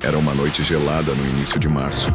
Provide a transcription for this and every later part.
Era uma noite gelada no início de março,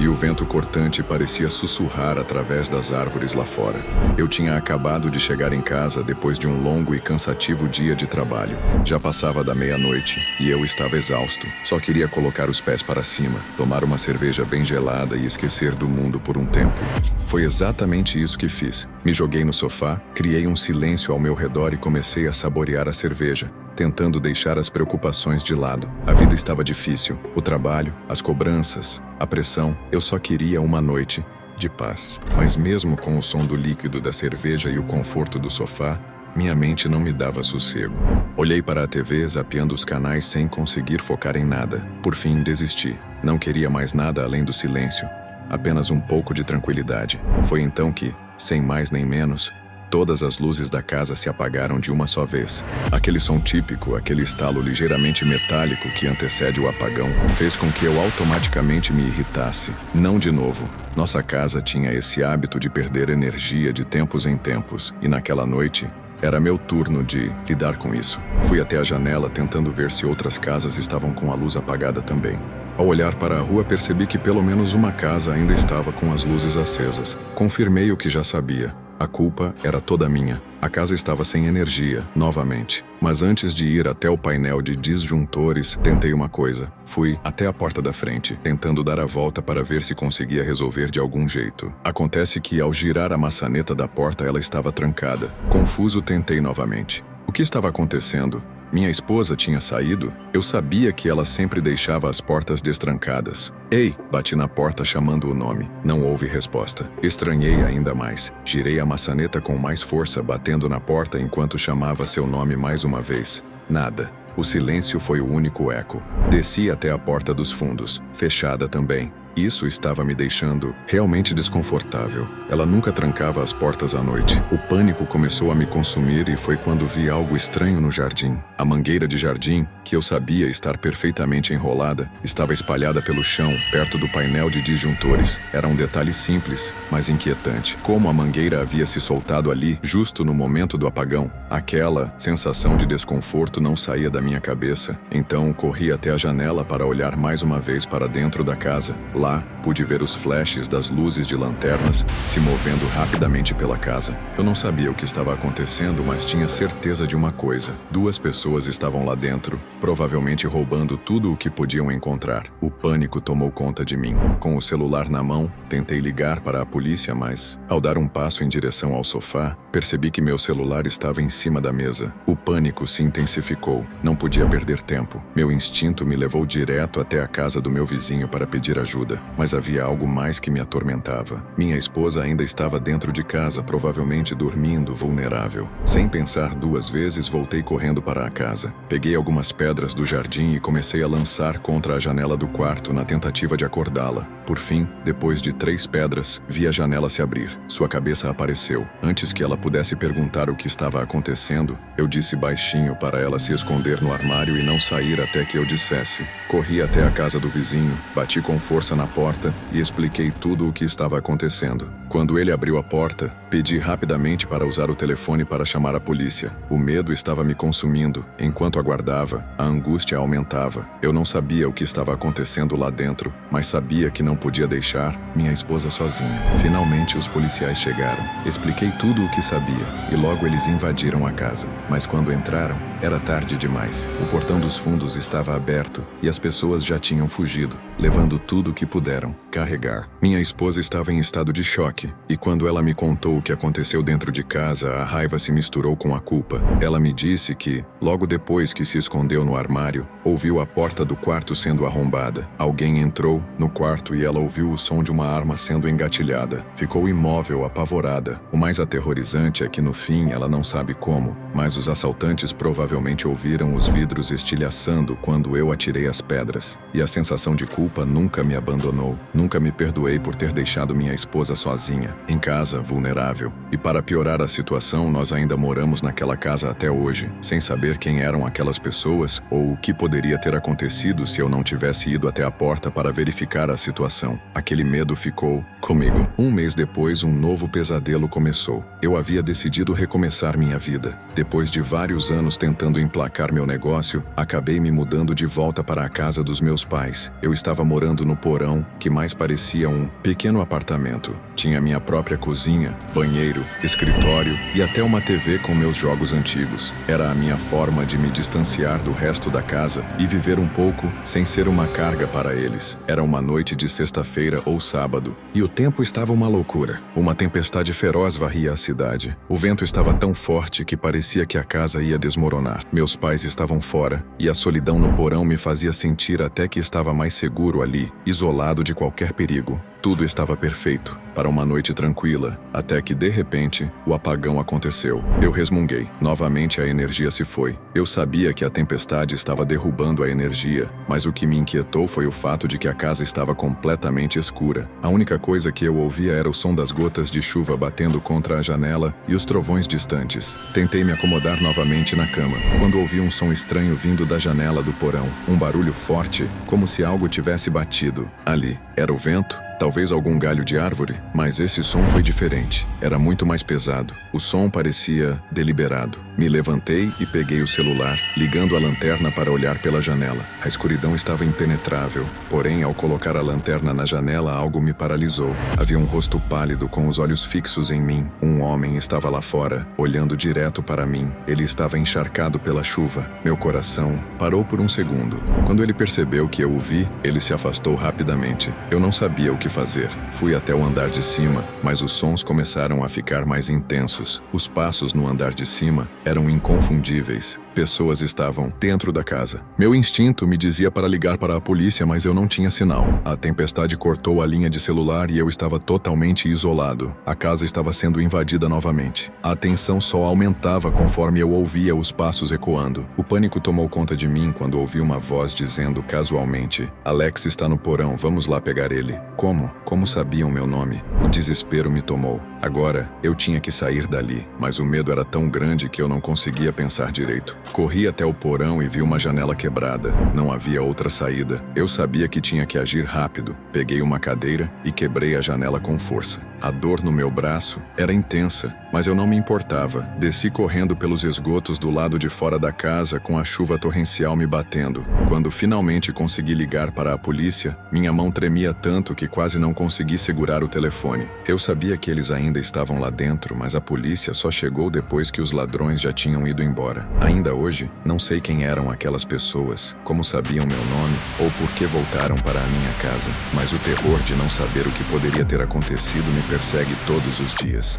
e o vento cortante parecia sussurrar através das árvores lá fora. Eu tinha acabado de chegar em casa depois de um longo e cansativo dia de trabalho. Já passava da meia-noite e eu estava exausto. Só queria colocar os pés para cima, tomar uma cerveja bem gelada e esquecer do mundo por um tempo. Foi exatamente isso que fiz. Me joguei no sofá, criei um silêncio ao meu redor e comecei a saborear a cerveja, tentando deixar as preocupações de lado. A vida estava difícil, o trabalho, as cobranças, a pressão. Eu só queria uma noite de paz. Mas mesmo com o som do líquido da cerveja e o conforto do sofá, minha mente não me dava sossego. Olhei para a TV, zapeando os canais sem conseguir focar em nada. Por fim, desisti. Não queria mais nada além do silêncio, apenas um pouco de tranquilidade. Foi então que, sem mais nem menos, todas as luzes da casa se apagaram de uma só vez. Aquele som típico, aquele estalo ligeiramente metálico que antecede o apagão, fez com que eu automaticamente me irritasse. Não de novo. Nossa casa tinha esse hábito de perder energia de tempos em tempos, e naquela noite, era meu turno de lidar com isso. Fui até a janela tentando ver se outras casas estavam com a luz apagada também. Ao olhar para a rua, percebi que pelo menos uma casa ainda estava com as luzes acesas. Confirmei o que já sabia. A culpa era toda minha. A casa estava sem energia, novamente. Mas antes de ir até o painel de disjuntores, tentei uma coisa. Fui até a porta da frente, tentando dar a volta para ver se conseguia resolver de algum jeito. Acontece que, ao girar a maçaneta da porta, ela estava trancada. Confuso, tentei novamente. O que estava acontecendo? Minha esposa tinha saído? Eu sabia que ela sempre deixava as portas destrancadas. Ei! Bati na porta chamando o nome. Não houve resposta. Estranhei ainda mais. Girei a maçaneta com mais força, batendo na porta enquanto chamava seu nome mais uma vez. Nada. O silêncio foi o único eco. Desci até a porta dos fundos, fechada também. Isso estava me deixando realmente desconfortável. Ela nunca trancava as portas à noite. O pânico começou a me consumir e foi quando vi algo estranho no jardim. A mangueira de jardim, que eu sabia estar perfeitamente enrolada, estava espalhada pelo chão, perto do painel de disjuntores. Era um detalhe simples, mas inquietante. Como a mangueira havia se soltado ali, justo no momento do apagão, aquela sensação de desconforto não saía da minha cabeça. Então, corri até a janela para olhar mais uma vez para dentro da casa. Lá, pude ver os flashes das luzes de lanternas se movendo rapidamente pela casa. Eu não sabia o que estava acontecendo, mas tinha certeza de uma coisa. Duas pessoas estavam lá dentro, provavelmente roubando tudo o que podiam encontrar. O pânico tomou conta de mim. Com o celular na mão, tentei ligar para a polícia, mas, ao dar um passo em direção ao sofá, percebi que meu celular estava em cima da mesa. O pânico se intensificou. Não podia perder tempo. Meu instinto me levou direto até a casa do meu vizinho para pedir ajuda. Mas havia algo mais que me atormentava. Minha esposa ainda estava dentro de casa, provavelmente dormindo, vulnerável. Sem pensar duas vezes, voltei correndo para a casa. Peguei algumas pedras do jardim e comecei a lançar contra a janela do quarto na tentativa de acordá-la. Por fim, depois de 3 pedras, vi a janela se abrir. Sua cabeça apareceu. Antes que ela pudesse perguntar o que estava acontecendo, eu disse baixinho para ela se esconder no armário e não sair até que eu dissesse. Corri até a casa do vizinho, bati com força na porta e expliquei tudo o que estava acontecendo. Quando ele abriu a porta, pedi rapidamente para usar o telefone para chamar a polícia. O medo estava me consumindo. Enquanto aguardava, a angústia aumentava. Eu não sabia o que estava acontecendo lá dentro, mas sabia que não podia deixar minha esposa sozinha. Finalmente, os policiais chegaram. Expliquei tudo o que sabia e logo eles invadiram a casa. Mas quando entraram, era tarde demais. O portão dos fundos estava aberto e as pessoas já tinham fugido, levando tudo o que puderam carregar. Minha esposa estava em estado de choque, e quando ela me contou o que aconteceu dentro de casa, a raiva se misturou com a culpa. Ela me disse que, logo depois que se escondeu no armário, ouviu a porta do quarto sendo arrombada. Alguém entrou no quarto e ela ouviu o som de uma arma sendo engatilhada. Ficou imóvel, apavorada. O mais aterrorizante é que no fim ela não sabe como, mas os assaltantes provavelmente ouviram os vidros estilhaçando quando eu atirei as pedras. E a sensação de culpa nunca me abandonou. Nunca nunca me perdoei por ter deixado minha esposa sozinha, em casa, vulnerável. E para piorar a situação, nós ainda moramos naquela casa até hoje, sem saber quem eram aquelas pessoas ou o que poderia ter acontecido se eu não tivesse ido até a porta para verificar a situação. Aquele medo ficou comigo. Um mês depois, um novo pesadelo começou. Eu havia decidido recomeçar minha vida. Depois de vários anos tentando emplacar meu negócio, acabei me mudando de volta para a casa dos meus pais. Eu estava morando no porão, que mais parecia um pequeno apartamento. Tinha minha própria cozinha, banheiro, escritório e até uma TV com meus jogos antigos. Era a minha forma de me distanciar do resto da casa e viver um pouco sem ser uma carga para eles. Era uma noite de sexta-feira ou sábado, e o tempo estava uma loucura. Uma tempestade feroz varria a cidade. O vento estava tão forte que parecia que a casa ia desmoronar. Meus pais estavam fora, e a solidão no porão me fazia sentir até que estava mais seguro ali, isolado de qualquer perigo. Tudo estava perfeito para uma noite tranquila, até que, de repente, o apagão aconteceu. Eu resmunguei. Novamente a energia se foi. Eu sabia que a tempestade estava derrubando a energia, mas o que me inquietou foi o fato de que a casa estava completamente escura. A única coisa que eu ouvia era o som das gotas de chuva batendo contra a janela e os trovões distantes. Tentei me acomodar novamente na cama, quando ouvi um som estranho vindo da janela do porão. Um barulho forte, como se algo tivesse batido. Ali. Era o vento? Talvez algum galho de árvore, mas esse som foi diferente. Era muito mais pesado. O som parecia deliberado. Me levantei e peguei o celular, ligando a lanterna para olhar pela janela. A escuridão estava impenetrável, porém, ao colocar a lanterna na janela, algo me paralisou. Havia um rosto pálido com os olhos fixos em mim. Um homem estava lá fora, olhando direto para mim. Ele estava encharcado pela chuva. Meu coração parou por um segundo. Quando ele percebeu que eu o vi, ele se afastou rapidamente. Eu não sabia o que fazer. Fui até o andar de cima, mas os sons começaram a ficar mais intensos. Os passos no andar de cima eram inconfundíveis. Pessoas estavam dentro da casa. Meu instinto me dizia para ligar para a polícia, mas eu não tinha sinal. A tempestade cortou a linha de celular e eu estava totalmente isolado. A casa estava sendo invadida novamente. A tensão só aumentava conforme eu ouvia os passos ecoando. O pânico tomou conta de mim quando ouvi uma voz dizendo casualmente: "Alex está no porão, vamos lá pegar ele." Como? Como sabiam meu nome? O desespero me tomou. Agora, eu tinha que sair dali, mas o medo era tão grande que eu não conseguia pensar direito. Corri até o porão e vi uma janela quebrada. Não havia outra saída. Eu sabia que tinha que agir rápido. Peguei uma cadeira e quebrei a janela com força. A dor no meu braço era intensa, mas eu não me importava. Desci correndo pelos esgotos do lado de fora da casa com a chuva torrencial me batendo. Quando finalmente consegui ligar para a polícia, minha mão tremia tanto que quase não consegui segurar o telefone. Eu sabia que eles ainda estavam lá dentro, mas a polícia só chegou depois que os ladrões já tinham ido embora. Ainda hoje, não sei quem eram aquelas pessoas, como sabiam meu nome ou por que voltaram para a minha casa, mas o terror de não saber o que poderia ter acontecido me persegue todos os dias.